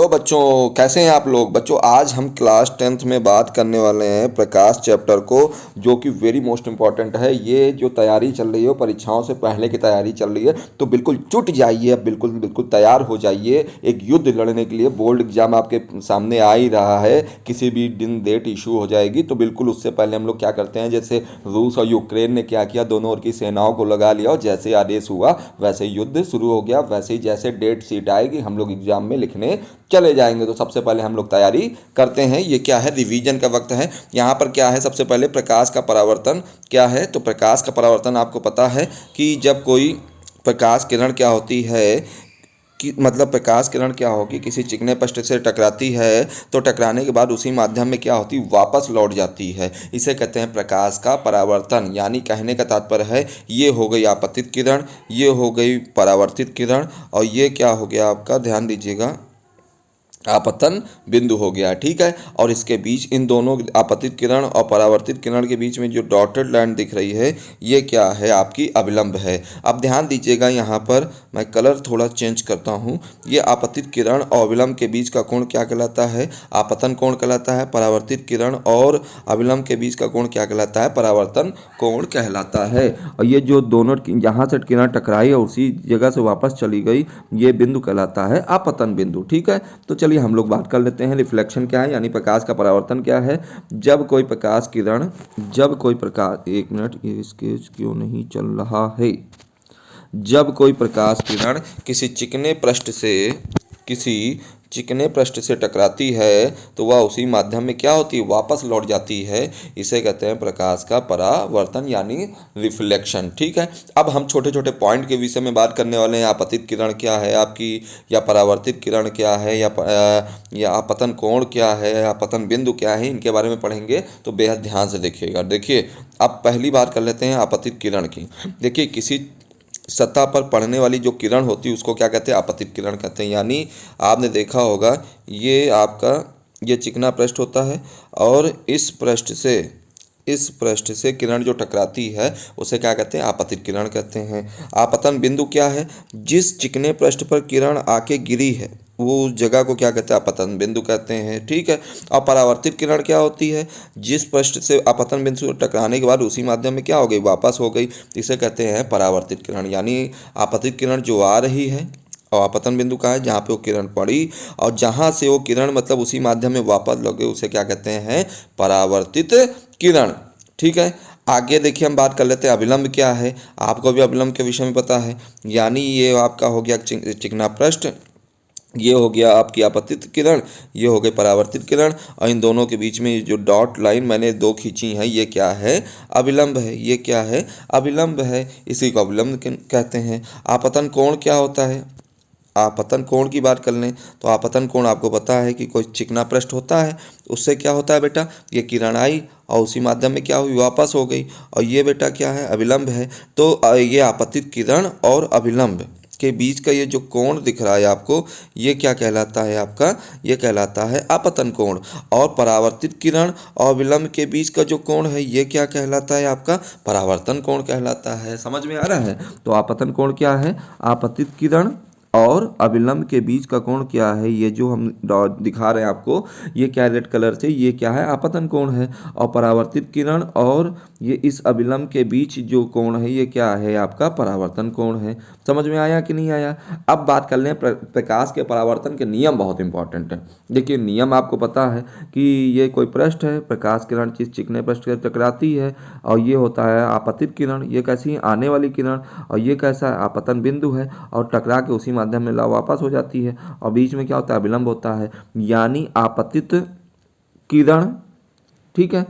Hello बच्चों, कैसे हैं आप लोग। बच्चों आज हम क्लास 10th में बात करने वाले हैं प्रकाश चैप्टर को, जो कि वेरी मोस्ट इम्पॉर्टेंट है। ये जो तैयारी चल रही है परीक्षाओं से पहले की तैयारी चल रही है, तो बिल्कुल जुट जाइए, अब बिल्कुल बिल्कुल तैयार हो जाइए एक युद्ध लड़ने के लिए। बोर्ड एग्जाम आपके सामने आ ही रहा है, किसी भी दिन डेट इशू हो जाएगी, तो बिल्कुल उससे पहले हम लोग क्या करते हैं, जैसे रूस और यूक्रेन ने क्या किया, दोनों ओर की सेनाओं को लगा लिया और जैसे आदेश हुआ वैसे युद्ध शुरू हो गया। वैसे ही जैसे डेट सीट आएगी हम लोग एग्जाम में लिखने चले जाएंगे। तो सबसे पहले हम लोग तैयारी करते हैं। ये क्या है, रिवीजन का वक्त है। यहाँ पर क्या है, सबसे पहले प्रकाश का परावर्तन क्या है। तो प्रकाश का परावर्तन आपको पता है कि जब कोई प्रकाश किरण क्या होती है कि मतलब प्रकाश किरण क्या होगी, किसी चिकने पृष्ठ से टकराती है, तो टकराने के बाद उसी माध्यम में क्या होती, वापस लौट जाती है। इसे कहते हैं प्रकाश का परावर्तन। यानी कहने का तात्पर्य है, ये हो गई आपतित किरण, ये हो गई परावर्तित किरण, और ये क्या हो गया आपका, ध्यान दीजिएगा, आपतन बिंदु हो गया। ठीक है। और इसके बीच इन दोनों आपतित किरण और परावर्तित किरण के बीच में जो डॉटेड लाइन दिख रही है, ये क्या है, आपकी अभिलंब है। अब ध्यान दीजिएगा, यहाँ पर मैं कलर थोड़ा चेंज करता हूँ। ये आपतित किरण और अभिलंब के बीच का कोण क्या कहलाता है, आपतन कोण कहलाता है। परावर्तित किरण और अभिलंब के बीच का कोण क्या कहलाता है, परावर्तन कोण कहलाता है। और ये जो दोनों यहाँ से किरण टकराई और उसी जगह से वापस चली गई, ये बिंदु कहलाता है आपतन बिंदु। ठीक है। तो चलिए हम लोग बात कर लेते हैं रिफ्लेक्शन क्या है, यानी प्रकाश का परावर्तन क्या है। जब कोई प्रकाश किरण, जब कोई प्रकाश, एक मिनट, ये स्केच क्यों नहीं चल रहा है। जब कोई प्रकाश किरण किसी चिकने पृष्ठ से टकराती है, तो वह उसी माध्यम में क्या होती है, वापस लौट जाती है। इसे कहते हैं प्रकाश का परावर्तन यानी रिफ्लेक्शन। ठीक है। अब हम छोटे छोटे पॉइंट के विषय में बात करने वाले हैं। आपतित किरण क्या है आपकी, या परावर्तित किरण क्या है, या आपतन कोण क्या है, आपतन बिंदु क्या है, इनके बारे में पढ़ेंगे, तो बेहद ध्यान से देखिएगा। देखिए, अब पहली बात कर लेते हैं आपतित किरण की। देखिए, किसी सतह पर पड़ने वाली जो किरण होती है उसको क्या कहते हैं, आपतित किरण कहते हैं। यानी आपने देखा होगा, ये चिकना पृष्ठ होता है और इस पृष्ठ से किरण जो टकराती है उसे क्या कहते हैं, आपतित किरण कहते हैं। आपतन बिंदु क्या है, जिस चिकने पृष्ठ पर किरण आके गिरी है वो उस जगह को क्या कहते हैं, आपतन बिंदु कहते हैं। ठीक है। और परावर्तित किरण क्या होती है, जिस पृष्ठ से आपतन बिंदु से टकराने के बाद उसी माध्यम में क्या हो गई, वापस हो गई, इसे कहते हैं परावर्तित किरण। यानी आपतित किरण जो आ रही है, और आपतन बिंदु कहाँ है, जहाँ पे वो किरण पड़ी, और जहाँ से वो किरण मतलब उसी माध्यम में वापस लगे, उसे क्या कहते हैं, परावर्तित किरण। ठीक है। आगे देखिए हम बात कर लेते हैं अभिलंब क्या है। आपको भी अभिलंब के विषय में पता है। यानी ये आपका हो गया चिकना पृष्ठ, ये हो गया आपकी आपतित किरण, ये हो गई परावर्तित किरण, और इन दोनों के बीच में जो डॉट लाइन मैंने दो खींची हैं, ये क्या है, अभिलंब है। ये क्या है, अभिलंब है, इसी को अभिलंब कहते हैं। आपतन कोण क्या होता है, आपतन कोण की बात कर लें तो आपतन कोण आपको पता है कि कोई चिकना पृष्ठ होता है, उससे क्या होता है बेटा, ये किरण आई और उसी माध्यम में क्या हुई, वापस हो गई, और ये बेटा क्या है, अभिलंब है। तो ये आपतित किरण और अभिलंब के बीच का ये जो कोण दिख रहा है आपको, ये क्या कहलाता है आपका, ये कहलाता है आपतन कोण। और परावर्तित किरण और विलंब के बीच का जो कोण है, ये क्या कहलाता है आपका, परावर्तन कोण कहलाता है। समझ में आ रहा है। तो आपतन कोण क्या है, आपतित किरण और अविलंब के बीच का कोण क्या है, ये जो हम दिखा रहे हैं आपको, ये क्या रेड कलर से, ये क्या है, आपतन कोण है। और परावर्तित किरण और ये इस अविलंब के बीच जो कोण है, ये क्या है आपका, परावर्तन कोण है। समझ में आया कि नहीं आया। अब बात कर लें प्रकाश के परावर्तन के नियम, बहुत इंपॉर्टेंट है। देखिए, नियम आपको पता है कि ये कोई पृष्ठ है, प्रकाश किरण जिस चिकने पृष्ठ से टकराती है, और ये होता है आपतित किरण, ये कैसी आने वाली किरण, और ये कैसा है, आपतन बिंदु है, और टकरा के उसी माध्यम में वापस हो जाती है, और बीच में क्या होता है, अविलंब होता है, यानी आपतित किरण। ठीक है।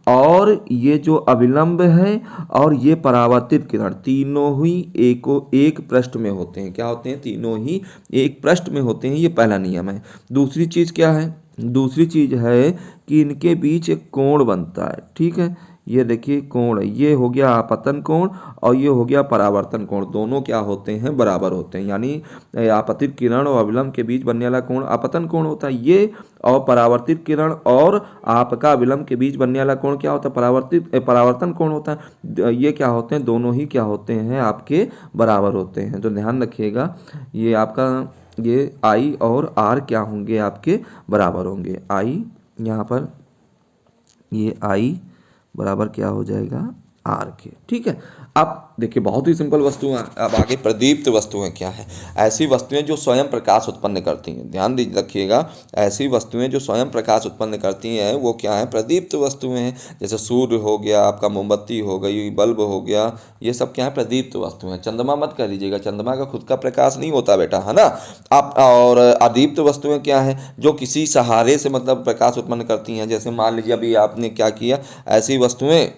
और ये जो अविलंब है और ये परावर्तित किरण, तीनों ही एक पृष्ठ में होते हैं। क्या होते हैं, तीनों ही एक पृष्ठ में होते हैं। ये पहला नियम है। दूसरी चीज क्या है, दूसरी चीज है कि इनके बीच एक कोण बनता है। ठीक है। ये देखिए कोण, ये हो गया आपतन कोण और ये हो गया परावर्तन कोण, दोनों क्या होते हैं, बराबर होते हैं। यानी आपतित किरण और अविलंब के बीच बनने वाला कोण आपतन कोण होता है ये, और परावर्तित किरण और आपका अविलंब के बीच बनने वाला कोण क्या होता है, परावर्तन कोण होता है। ये क्या होते हैं, दोनों ही क्या होते हैं, आपके बराबर होते हैं। तो ध्यान रखिएगा, ये आपका ये आई और आर क्या होंगे, आपके बराबर होंगे। आई यहाँ पर ये आई बराबर क्या हो जाएगा, आर के। ठीक है, अब देखिए बहुत ही सिंपल वस्तुएं। अब आगे प्रदीप्त वस्तुएं क्या है, ऐसी वस्तुएं जो स्वयं प्रकाश उत्पन्न करती हैं। ध्यान दीजिए, रखिएगा, ऐसी वस्तुएं जो स्वयं प्रकाश उत्पन्न करती हैं वो क्या है, प्रदीप्त वस्तुएं हैं। जैसे सूर्य हो गया, आपका मोमबत्ती हो गई, बल्ब हो गया, ये सब क्या है, प्रदीप्त वस्तुएं। चंद्रमा मत कह लीजिएगा, चंद्रमा का खुद का प्रकाश नहीं होता बेटा, है ना। आप और अदीप्त वस्तुएं क्या है, जो किसी सहारे से मतलब प्रकाश उत्पन्न करती हैं। जैसे मान लीजिए अभी आपने क्या किया, ऐसी वस्तुएं,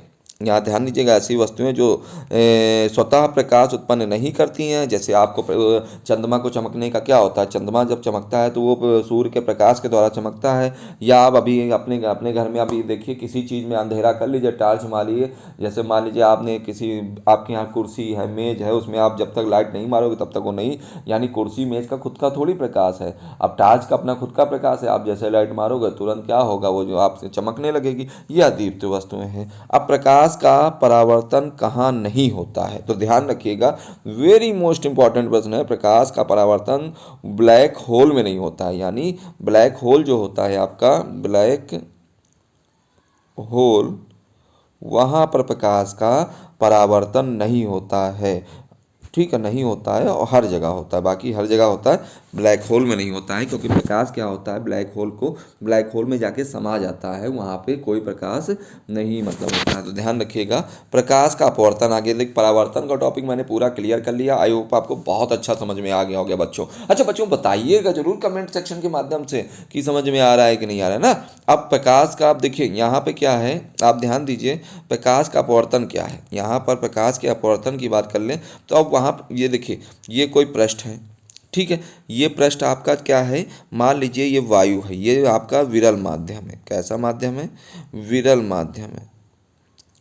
यहाँ ध्यान दीजिएगा, ऐसी वस्तुएं जो स्वतः प्रकाश उत्पन्न नहीं करती हैं। जैसे आपको चंद्रमा को चमकने का क्या होता है, चंद्रमा जब चमकता है तो वो सूर्य के प्रकाश के द्वारा चमकता है। या आप अभी अपने अपने घर में अभी देखिए, किसी चीज़ में अंधेरा कर लीजिए, टार्च मारिए। जैसे मान लीजिए आपने किसी, आपके यहाँ कुर्सी है, मेज है, उसमें आप जब तक लाइट नहीं मारोगे तब तक वो नहीं, यानी कुर्सी मेज का खुद का थोड़ी प्रकाश है। अब टार्च का अपना खुद का प्रकाश है, आप जैसे लाइट मारोगे तुरंत क्या होगा, वो जो आपसे चमकने लगेगी। ये अदीप्त वस्तुएं हैं। अब प्रकाश का परावर्तन कहाँ नहीं होता है, तो ध्यान रखिएगा, वेरी मोस्ट इंपॉर्टेंट प्रश्न है। प्रकाश का परावर्तन ब्लैक होल में नहीं होता है। यानी ब्लैक होल जो होता है आपका, ब्लैक होल, वहाँ पर प्रकाश का परावर्तन नहीं होता है। ठीक है, नहीं होता है, और हर जगह होता है, बाकी हर जगह होता है, ब्लैक होल में नहीं होता है। क्योंकि प्रकाश क्या होता है, ब्लैक होल में जाके समा जाता है, वहाँ पे कोई प्रकाश नहीं मतलब होता है। तो ध्यान रखिएगा, प्रकाश का अपवर्तन। आगे देख, परावर्तन का टॉपिक मैंने पूरा क्लियर कर लिया। आई होप आपको बहुत अच्छा समझ में आ गया होगा बच्चों। अच्छा बच्चों, बताइएगा जरूर कमेंट सेक्शन के माध्यम से कि समझ में आ रहा है कि नहीं आ रहा है ना। अब प्रकाश का, आप देखिए यहाँ पे क्या है, आप ध्यान दीजिए, प्रकाश का अपवर्तन क्या है। यहाँ पर प्रकाश के अपवर्तन की बात कर लें तो अब वहाँ ये देखिए, ये कोई पृष्ठ है, ठीक है। ये पृष्ठ आपका क्या है, मान लीजिए ये वायु है, ये आपका विरल माध्यम है। कैसा माध्यम है, विरल माध्यम है।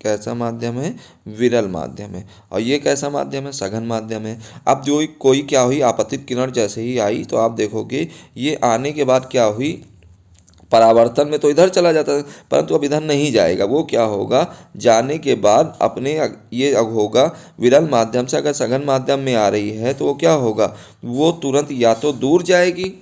कैसा माध्यम है, विरल माध्यम है। और ये कैसा माध्यम है, सघन माध्यम है। अब जो कोई क्या हुई, आपतित किरण जैसे ही आई तो आप देखोगे ये आने के बाद क्या हुई, परावर्तन में तो इधर चला जाता है, परंतु अब इधर नहीं जाएगा। वो क्या होगा, जाने के बाद अपने ये होगा विरल माध्यम से, अगर सघन माध्यम में आ रही है तो वो क्या होगा, वो तुरंत या तो दूर जाएगी,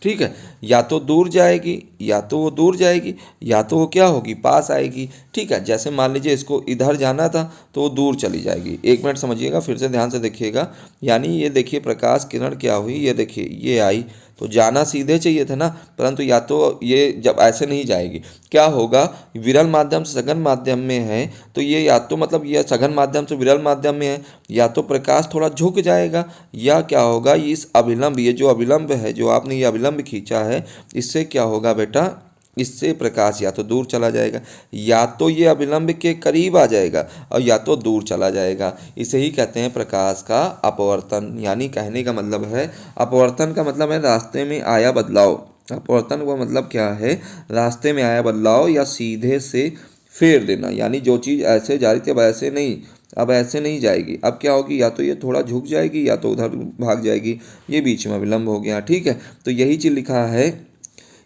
ठीक है, या तो दूर जाएगी, या तो वो दूर जाएगी, या तो वो क्या होगी, पास आएगी। ठीक है, जैसे मान लीजिए इसको इधर जाना था तो वो दूर चली जाएगी। एक मिनट समझिएगा, फिर से ध्यान से देखिएगा। यानी ये देखिए, प्रकाश किरण क्या हुई, ये देखिए ये आई, तो जाना सीधे चाहिए था ना, परंतु या तो ये जब ऐसे नहीं जाएगी, क्या होगा, विरल माध्यम से सघन माध्यम में है तो ये या तो मतलब ये सघन माध्यम से विरल माध्यम में है, या तो प्रकाश थोड़ा झुक जाएगा, या क्या होगा, इस अभिलंब, ये जो अभिलंब है, जो आपने ये अभिलंब खींचा है, इससे क्या होगा बेटा, इससे प्रकाश या तो दूर चला जाएगा, या तो ये अभिलंब के करीब आ जाएगा, और या तो दूर चला जाएगा। इसे ही कहते हैं प्रकाश का अपवर्तन। यानी कहने का मतलब है, अपवर्तन का मतलब है रास्ते में आया बदलाव। अपवर्तन का मतलब क्या है, रास्ते में आया बदलाव या सीधे से फेर देना। यानी जो चीज़ ऐसे जा रही थी अब ऐसे नहीं, अब ऐसे नहीं जाएगी, अब क्या होगी, या तो ये थोड़ा झुक जाएगी या तो उधर भाग जाएगी। ये बीच में विलंब हो गया, ठीक है। तो यही चीज़ लिखा है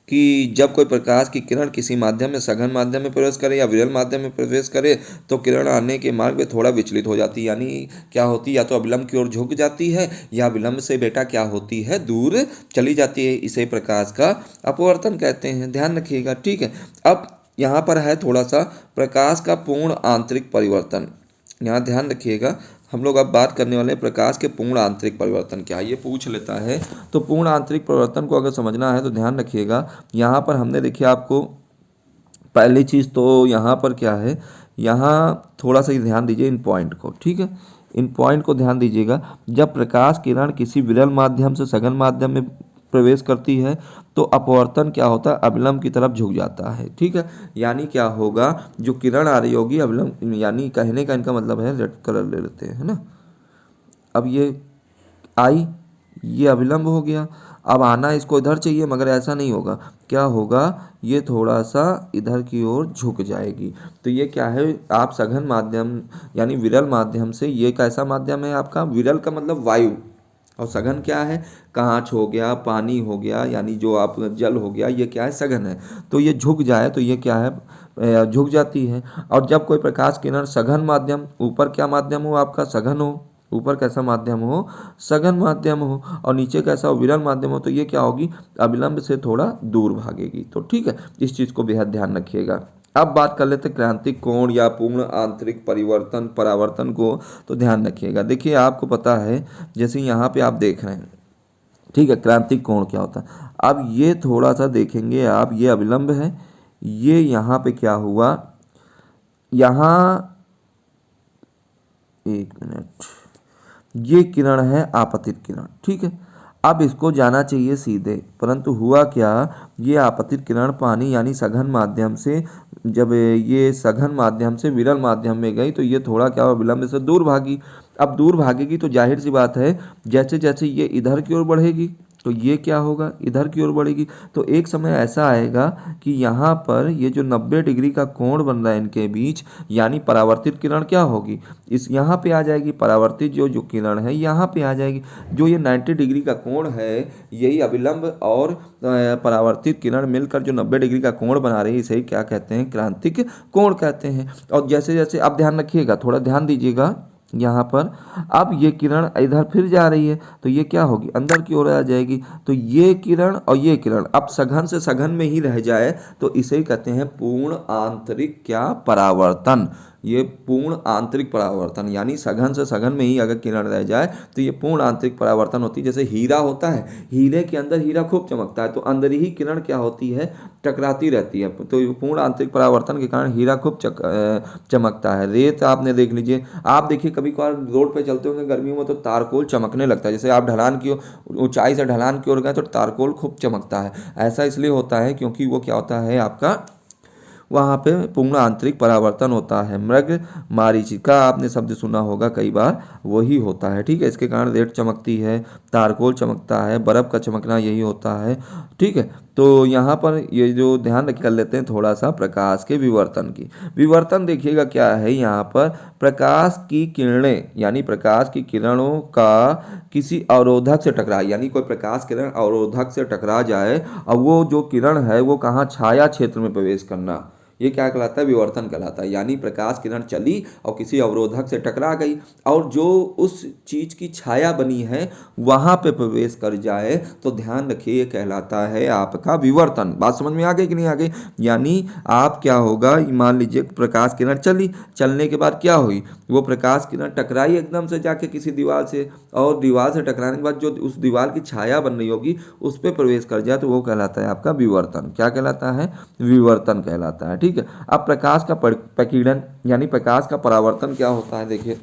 कि जब कोई प्रकाश की किरण किसी माध्यम में, सघन माध्यम में प्रवेश करे या विरल माध्यम में प्रवेश करे तो किरण आने के मार्ग में थोड़ा विचलित हो जाती है। यानी क्या होती है, या तो अविलंब की ओर झुक जाती है, या विलंब से बेटा क्या होती है, दूर चली जाती है। इसे प्रकाश का अपवर्तन कहते हैं, ध्यान रखिएगा, ठीक है। अब यहाँ पर है थोड़ा सा प्रकाश का पूर्ण आंतरिक परिवर्तन। यहाँ ध्यान रखिएगा, हम लोग अब बात करने वाले हैं प्रकाश के पूर्ण आंतरिक परिवर्तन क्या है, ये पूछ लेता है। तो पूर्ण आंतरिक परिवर्तन को अगर समझना है तो ध्यान रखिएगा, यहाँ पर हमने देखिए आपको पहली चीज़ तो यहाँ पर क्या है, यहाँ थोड़ा सा ध्यान दीजिए इन पॉइंट को, ठीक है, इन पॉइंट को ध्यान दीजिएगा। जब प्रकाश किरण किसी विरल माध्यम से सघन माध्यम में प्रवेश करती है तो अपवर्तन क्या होता है, अविलंब की तरफ झुक जाता है, ठीक है। यानी क्या होगा, जो किरण आ रही होगी अविलंब, यानी कहने का इनका मतलब है, रेड कलर ले लेते हैं, है ना। अब ये आई, ये अविलंब हो गया, अब आना इसको इधर चाहिए मगर ऐसा नहीं होगा, क्या होगा, ये थोड़ा सा इधर की ओर झुक जाएगी। तो ये क्या है, आप सघन माध्यम यानी विरल माध्यम से, ये कैसा माध्यम है आपका, विरल का मतलब वायु, और सघन क्या है, कांच हो गया, पानी हो गया, यानी जो आप जल हो गया, ये क्या है, सघन है। तो ये झुक जाए तो ये क्या है, झुक जाती है। और जब कोई प्रकाश किरण सघन माध्यम, ऊपर क्या माध्यम हो आपका, सघन हो, ऊपर कैसा माध्यम हो, सघन माध्यम हो, और नीचे कैसा हो, विरल माध्यम हो, तो ये क्या होगी, अविलंब से थोड़ा दूर भागेगी। तो ठीक है, इस चीज़ को बेहद ध्यान रखिएगा। अब बात कर लेते हैं क्रांतिक कोण या पूर्ण आंतरिक परिवर्तन परावर्तन को। तो ध्यान रखिएगा, देखिए आपको पता है, जैसे यहाँ पे आप देख रहे हैं, ठीक है, क्रांतिक कोण क्या होता है। अब ये थोड़ा सा देखेंगे आप, ये अविलंब है, ये यहाँ पे क्या हुआ, यहाँ एक मिनट, ये किरण है आपतित किरण, ठीक है। अब इसको जाना चाहिए सीधे, परंतु हुआ क्या, ये आपतित किरण पानी यानी सघन माध्यम से, जब ये सघन माध्यम से विरल माध्यम में गई तो ये थोड़ा क्या हुआ, विलंब से दूर भागी। अब दूर भागेगी तो जाहिर सी बात है, जैसे जैसे ये इधर की ओर बढ़ेगी तो ये क्या होगा, इधर की ओर बढ़ेगी। तो एक समय ऐसा आएगा कि यहाँ पर ये जो 90 डिग्री का कोण बन रहा है इनके बीच, यानी परावर्तित किरण क्या होगी, इस यहाँ पे आ जाएगी, परावर्तित जो जो किरण है यहाँ पे आ जाएगी। जो ये 90 डिग्री का कोण है, यही अविलंब और परावर्तित किरण मिलकर जो 90 डिग्री का कोण बना रही है, इसे क्या कहते हैं, क्रांतिक कोण कहते हैं। और जैसे जैसे आप ध्यान रखिएगा, थोड़ा ध्यान दीजिएगा यहाँ पर, अब ये किरण इधर फिर जा रही है तो ये क्या होगी, अंदर की ओर आ जाएगी। तो ये किरण और ये किरण अब सघन से सघन में ही रह जाए तो इसे कहते हैं पूर्ण आंतरिक क्या, परावर्तन। ये पूर्ण आंतरिक परावर्तन, यानी सघन से सघन में ही अगर किरण रह जाए तो ये पूर्ण आंतरिक परावर्तन होती है। जैसे हीरा होता है, हीरे के अंदर हीरा खूब चमकता है, तो अंदर ही किरण क्या होती है, टकराती रहती है। तो ये पूर्ण आंतरिक परावर्तन के कारण हीरा खूब चमकता है। रेत आपने देख लीजिए, आप देखिए कभी कभार रोड पे चलते होंगे गर्मियों में तो तारकोल चमकने लगता है, जैसे आप ढलान की ऊंचाई से ढलान की ओर गए तो तारकोल खूब चमकता है। ऐसा इसलिए होता है क्योंकि वो क्या होता है आपका, वहाँ पे पूर्ण आंतरिक परावर्तन होता है। मृग मारीचिका आपने शब्द सुना होगा कई बार, वही होता है, ठीक है। इसके कारण रेत चमकती है, तारकोल चमकता है, बर्फ़ का चमकना यही होता है, ठीक है। तो यहाँ पर ये जो ध्यान रख कर लेते हैं थोड़ा सा प्रकाश के विवर्तन की। विवर्तन देखिएगा क्या है, यहाँ पर प्रकाश की किरणें यानी प्रकाश की किरणों का किसी अवरोधक से टकरा, यानी कोई प्रकाश किरण अवरोधक से टकरा जाए और वो जो किरण है वो कहाँ, छाया क्षेत्र में प्रवेश करना, ये क्या कहलाता है, विवर्तन कहलाता है। यानी प्रकाश किरण चली और किसी अवरोधक से टकरा गई और जो उस चीज की छाया बनी है वहां पे प्रवेश कर जाए तो ध्यान रखिए ये कहलाता है आपका विवर्तन। बात समझ में आ गई कि नहीं आ गई। यानी आप क्या होगा, मान लीजिए प्रकाश किरण चली, चलने के बाद क्या हुई, वो प्रकाश किरण टकराई एकदम से जाके किसी दीवार से, और दीवार से टकराने के बाद जो उस दीवार की छाया बन रही होगी उस पर प्रवेश कर जाए तो वो कहलाता है आपका विवर्तन। क्या कहलाता है, विवर्तन कहलाता है, ठीक है। अब प्रकाश का प्रकीर्णन यानी प्रकाश का परावर्तन क्या होता है, देखिए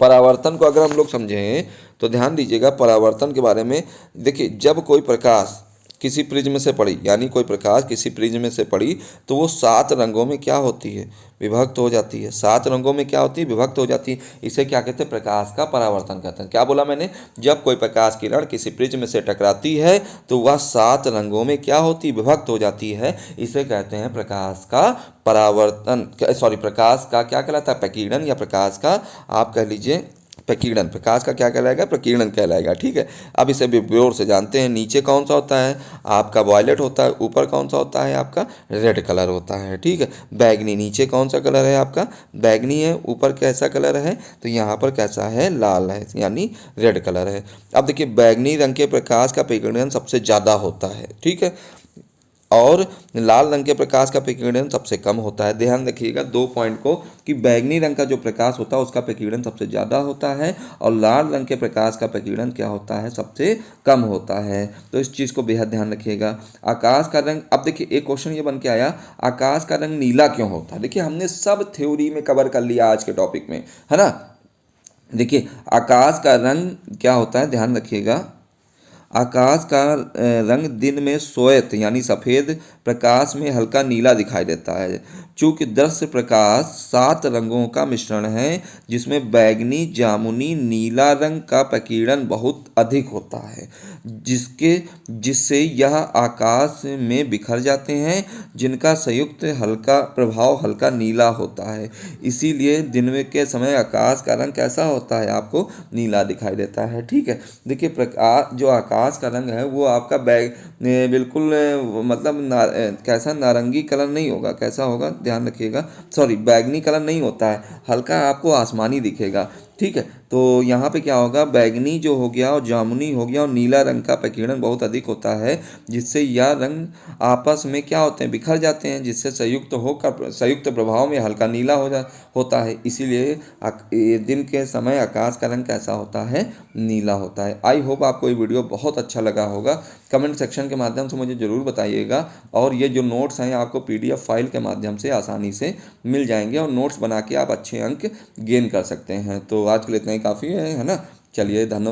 परावर्तन को अगर हम लोग समझें तो ध्यान दीजिएगा परावर्तन के बारे में। देखिए जब कोई प्रकाश किसी प्रिज्म से पड़ी, यानी कोई प्रकाश किसी प्रिज्म से पड़ी तो वो 7 रंगों में क्या होती है, विभक्त हो जाती है। 7 रंगों में क्या होती है, विभक्त हो जाती है। इसे क्या कहते हैं, प्रकाश का परावर्तन कहते हैं। क्या बोला मैंने, जब कोई प्रकाश किरण किसी प्रिज्म से टकराती है तो वह 7 रंगों में क्या होती है, विभक्त हो जाती है। इसे कहते हैं प्रकाश का परावर्तन, सॉरी प्रकाश का क्या कहलाता है, प्रकीर्णन, या प्रकाश का आप कह लीजिए प्रकीर्णन। प्रकाश का क्या कहलाएगा, प्रकीर्णन कहलाएगा, ठीक है। अब इसे विवरण से जानते हैं। नीचे कौन सा होता है आपका, वॉयलेट होता है, ऊपर कौन सा होता है आपका, रेड कलर होता है, ठीक है। बैगनी, नीचे कौन सा कलर है आपका, बैगनी है, ऊपर कैसा कलर है, तो यहाँ पर कैसा है, लाल है, यानी रेड कलर है। अब देखिए बैगनी रंग के प्रकाश का प्रकीर्णन सबसे ज़्यादा होता है, ठीक है, और लाल रंग के प्रकाश का प्रकीर्णन सबसे कम होता है। ध्यान रखिएगा 2 पॉइंट को, कि बैगनी रंग का जो प्रकाश होता है उसका प्रकीर्णन सबसे ज़्यादा होता है और लाल रंग के प्रकाश का प्रकीर्णन क्या होता है, सबसे कम होता है। तो इस चीज़ को बेहद ध्यान रखिएगा। आकाश का रंग, अब देखिए एक क्वेश्चन ये बन के आया, आकाश का रंग नीला क्यों होता है। देखिए हमने सब थ्योरी में कवर कर लिया आज के टॉपिक में, है ना। देखिए आकाश का रंग क्या होता है, ध्यान रखिएगा। आकाश का रंग दिन में श्वेत यानी सफ़ेद प्रकाश में हल्का नीला दिखाई देता है। चूँकि दृश्य प्रकाश 7 रंगों का मिश्रण है जिसमें बैगनी, जामुनी, नीला रंग का प्रकीर्णन बहुत अधिक होता है, जिससे यह आकाश में बिखर जाते हैं, जिनका संयुक्त हल्का प्रभाव हल्का नीला होता है। इसीलिए दिन में के समय आकाश का रंग कैसा होता है, आपको नीला दिखाई देता है, ठीक है। देखिए प्रकाश जो आकाश का रंग है वो आपका बिल्कुल मतलब कैसा नारंगी कलर नहीं होगा, कैसा होगा ध्यान रखिएगा, सॉरी बैगनी कलर नहीं होता है, हल्का आपको आसमानी दिखेगा, ठीक है। तो यहाँ पे क्या होगा, बैंगनी जो हो गया और जामुनी हो गया और नीला रंग का प्रकीर्णन बहुत अधिक होता है, जिससे यह रंग आपस में क्या होते हैं, बिखर जाते हैं, जिससे संयुक्त प्रभाव में हल्का नीला होता है। इसीलिए ये दिन के समय आकाश का रंग कैसा होता है, नीला होता है। आई होप आपको ये वीडियो बहुत अच्छा लगा होगा। कमेंट सेक्शन के माध्यम से मुझे ज़रूर बताइएगा, और ये जो नोट्स हैं आपको PDF फाइल के माध्यम से आसानी से मिल जाएंगे, और नोट्स बना के आप अच्छे अंक गेन कर सकते हैं। तो आज के लिए इतना ही काफ़ी है ना। चलिए, धन्यवाद।